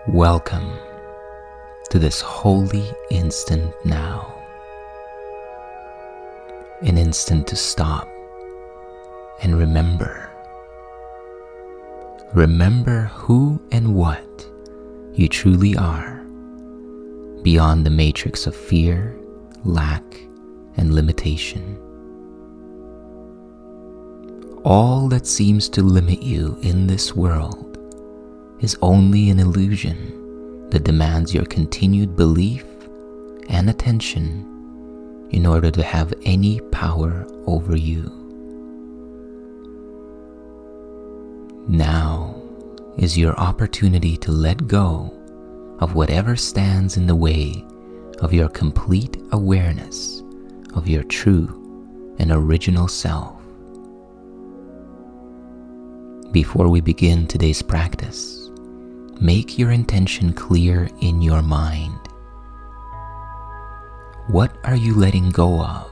Welcome to this holy instant now. An instant to stop and remember. Remember who and what you truly are, beyond the matrix of fear, lack, and limitation. All that seems to limit you in this world is only an illusion that demands your continued belief and attention in order to have any power over you. Now is your opportunity to let go of whatever stands in the way of your complete awareness of your true and original self. Before we begin today's practice, make your intention clear in your mind. What are you letting go of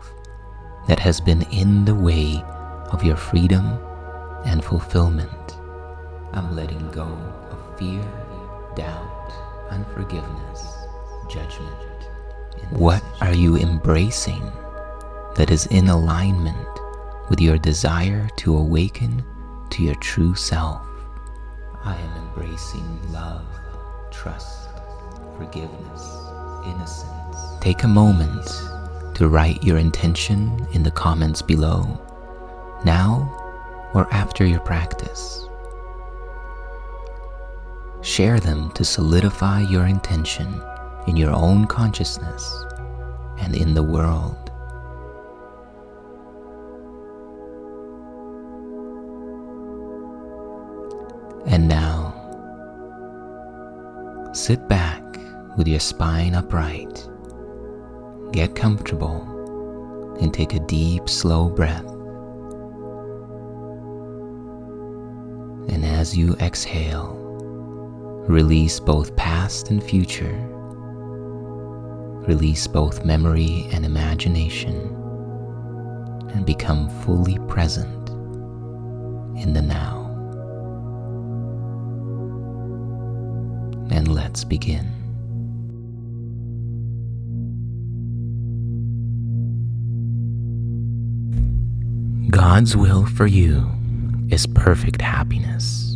that has been in the way of your freedom and fulfillment? I'm letting go of fear, doubt, unforgiveness, judgment. What are you embracing that is in alignment with your desire to awaken to your true self? I am embracing love, trust, forgiveness, innocence. Take a moment to write your intention in the comments below, now or after your practice. Share them to solidify your intention in your own consciousness and in the world. And now, sit back with your spine upright. Get comfortable and take a deep, slow breath. And as you exhale, release both past and future. Release both memory and imagination, and become fully present in the now. And let's begin. God's will for you is perfect happiness.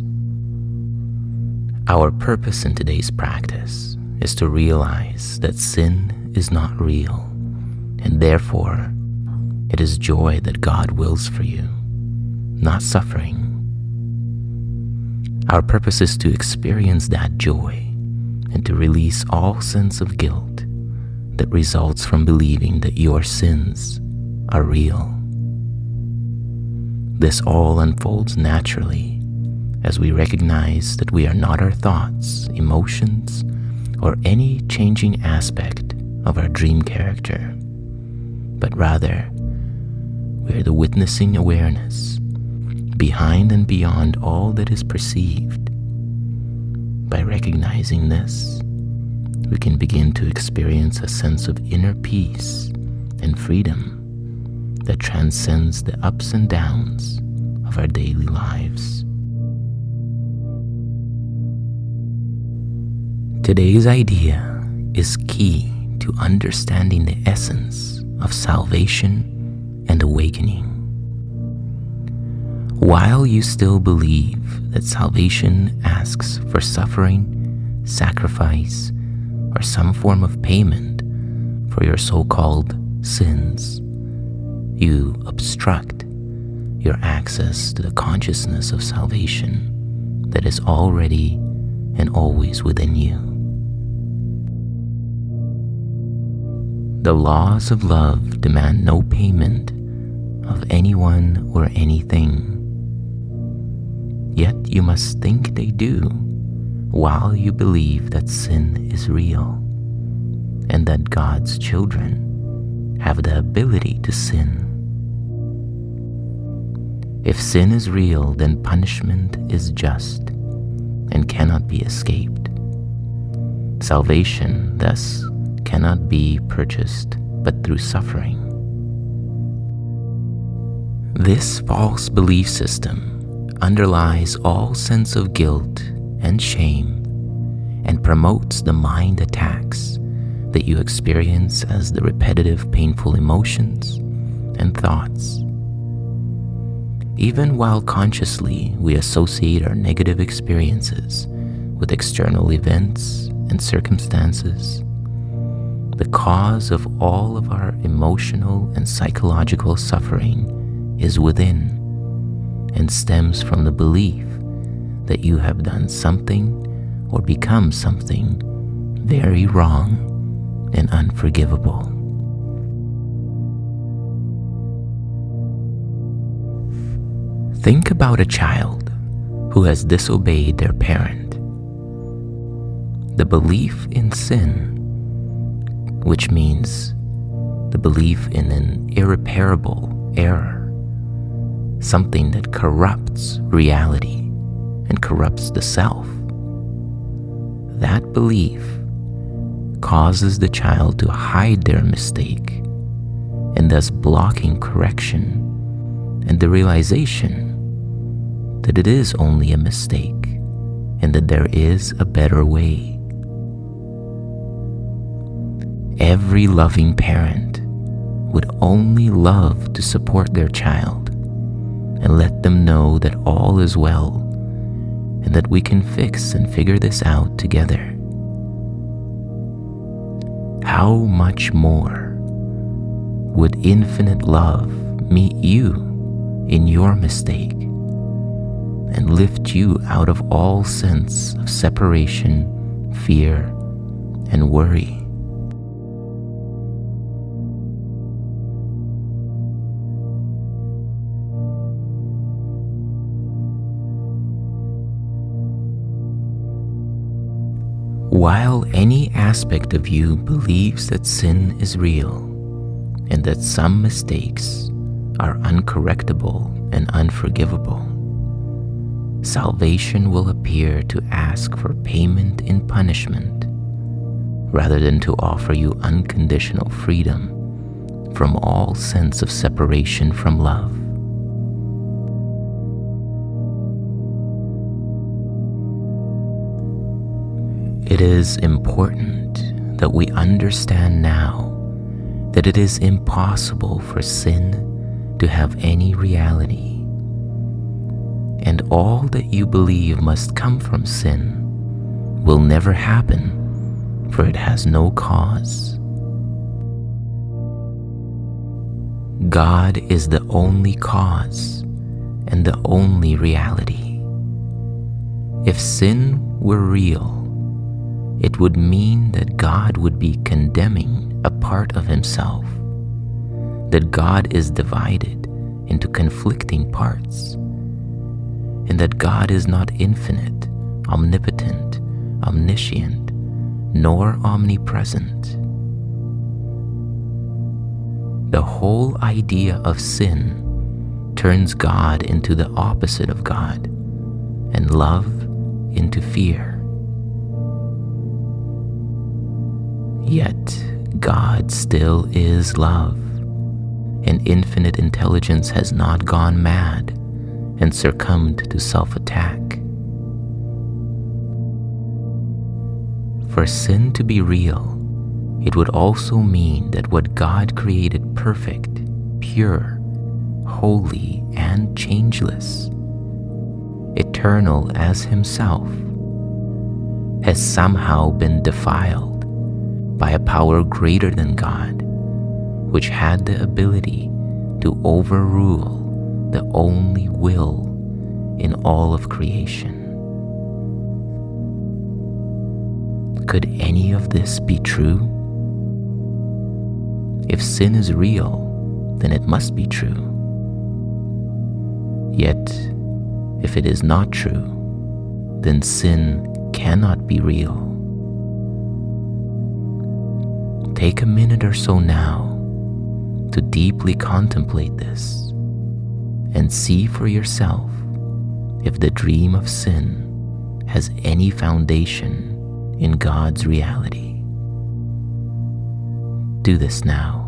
Our purpose in today's practice is to realize that sin is not real, and therefore it is joy that God wills for you, not suffering. Our purpose is to experience that joy and to release all sense of guilt that results from believing that your sins are real. This all unfolds naturally as we recognize that we are not our thoughts, emotions, or any changing aspect of our dream character, but rather we are the witnessing awareness behind and beyond all that is perceived. By recognizing this, we can begin to experience a sense of inner peace and freedom that transcends the ups and downs of our daily lives. Today's idea is key to understanding the essence of salvation and awakening. While you still believe that salvation asks for suffering, sacrifice, or some form of payment for your so-called sins, you obstruct your access to the consciousness of salvation that is already and always within you. The laws of love demand no payment of anyone or anything. Yet you must think they do, while you believe that sin is real, and that God's children have the ability to sin. If sin is real, then punishment is just and cannot be escaped. Salvation, thus, cannot be purchased but through suffering. This false belief system underlies all sense of guilt and shame and promotes the mind attacks that you experience as the repetitive, painful emotions and thoughts. Even while consciously we associate our negative experiences with external events and circumstances, the cause of all of our emotional and psychological suffering is within and stems from the belief that you have done something or become something very wrong and unforgivable. Think about a child who has disobeyed their parent. The belief in sin, which means the belief in an irreparable error, something that corrupts reality and corrupts the self, that belief causes the child to hide their mistake and thus blocking correction and the realization that it is only a mistake and that there is a better way. Every loving parent would only love to support their child and let them know that all is well and that we can fix and figure this out together. How much more would infinite love meet you in your mistake and lift you out of all sense of separation, fear, and worry? While any aspect of you believes that sin is real and that some mistakes are uncorrectable and unforgivable, salvation will appear to ask for payment in punishment rather than to offer you unconditional freedom from all sense of separation from love. It is important that we understand now that it is impossible for sin to have any reality, and all that you believe must come from sin will never happen, for it has no cause. God is the only cause and the only reality. If sin were real, it would mean that God would be condemning a part of himself, that God is divided into conflicting parts, and that God is not infinite, omnipotent, omniscient, nor omnipresent. The whole idea of sin turns God into the opposite of God, and love into fear. Yet God still is love, and infinite intelligence has not gone mad and succumbed to self-attack. For sin to be real, it would also mean that what God created perfect, pure, holy, and changeless, eternal as himself, has somehow been defiled by a power greater than God, which had the ability to overrule the only will in all of creation. Could any of this be true? If sin is real, then it must be true. Yet, if it is not true, then sin cannot be real. Take a minute or so now to deeply contemplate this and see for yourself if the dream of sin has any foundation in God's reality. Do this now.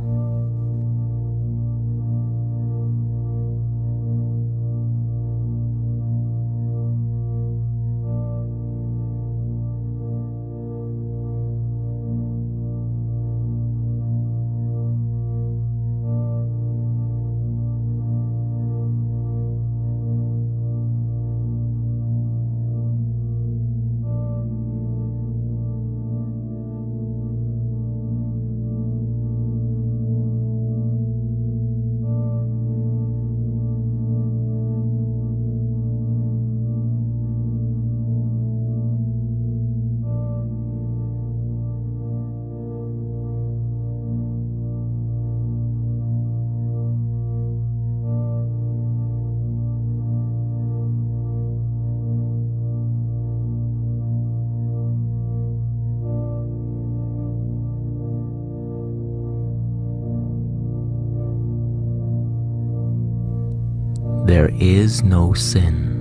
There is no sin.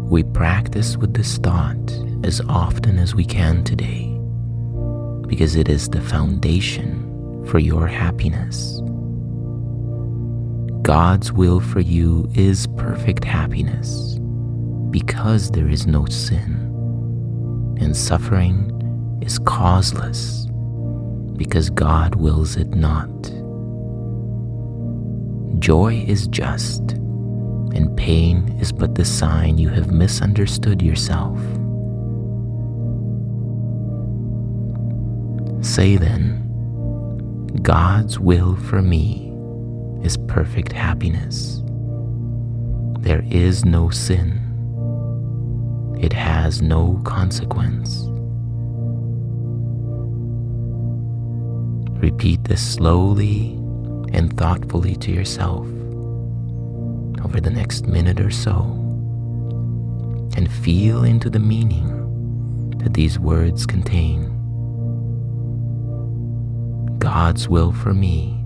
We practice with this thought as often as we can today, because it is the foundation for your happiness. God's will for you is perfect happiness, because there is no sin, and suffering is causeless, because God wills it not. Joy is just, and pain is but the sign you have misunderstood yourself. Say then, God's will for me is perfect happiness. There is no sin. It has no consequence. Repeat this slowly and thoughtfully to yourself over the next minute or so, and feel into the meaning that these words contain. God's will for me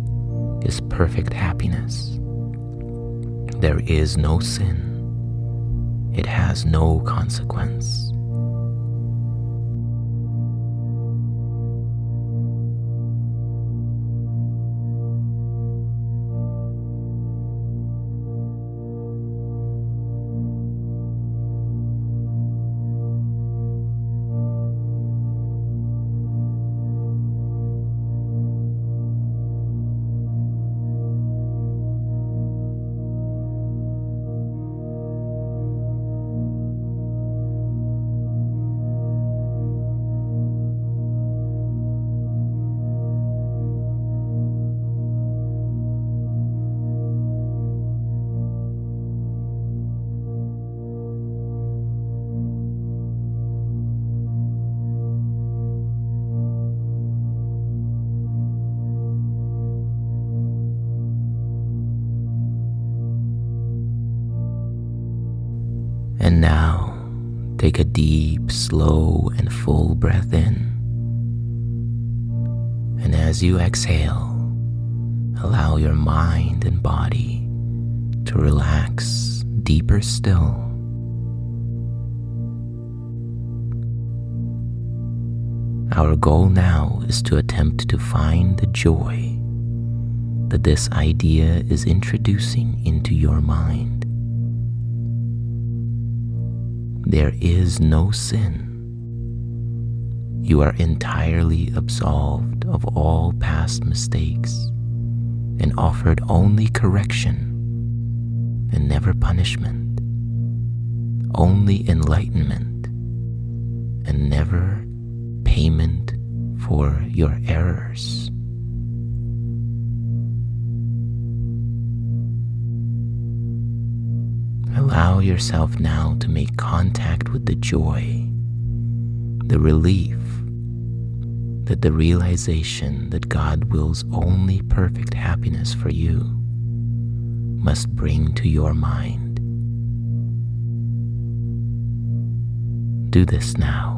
is perfect happiness. There is no sin. It has no consequence. And now, take a deep, slow, and full breath in. And as you exhale, allow your mind and body to relax deeper still. Our goal now is to attempt to find the joy that this idea is introducing into your mind. There is no sin. You are entirely absolved of all past mistakes and offered only correction and never punishment, only enlightenment and never payment for your errors. Allow yourself now to make contact with the joy, the relief that the realization that God wills only perfect happiness for you must bring to your mind. Do this now.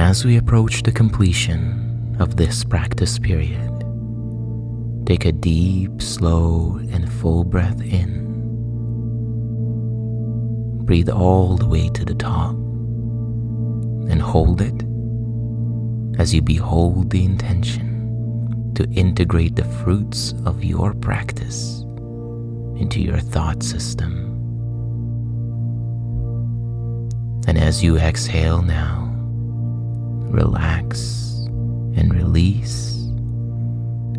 as we approach the completion of this practice period, take a deep, slow, and full breath in. Breathe all the way to the top and hold it as you behold the intention to integrate the fruits of your practice into your thought system. And as you exhale now, relax and release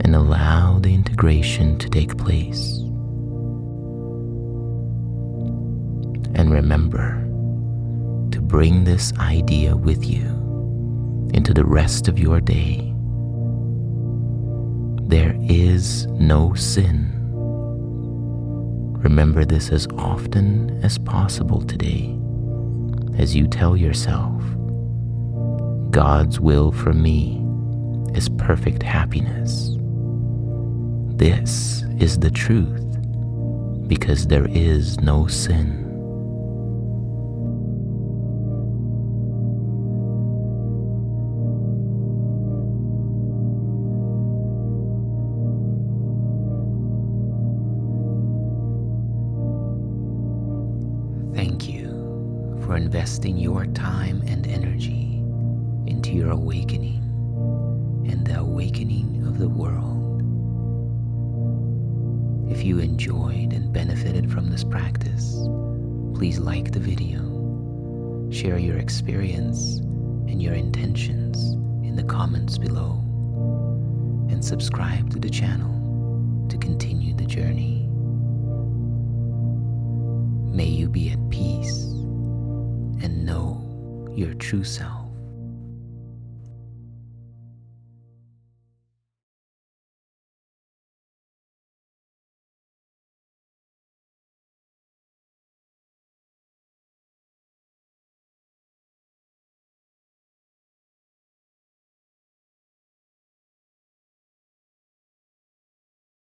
and allow the integration to take place. And remember to bring this idea with you into the rest of your day. There is no sin. Remember this as often as possible today as you tell yourself, God's will for me is perfect happiness. This is the truth because there is no sin. Thank you for investing your time and energy into your awakening and the awakening of the world. If you enjoyed and benefited from this practice, please like the video, share your experience and your intentions in the comments below, and subscribe to the channel to continue the journey. May you be at peace and know your true self.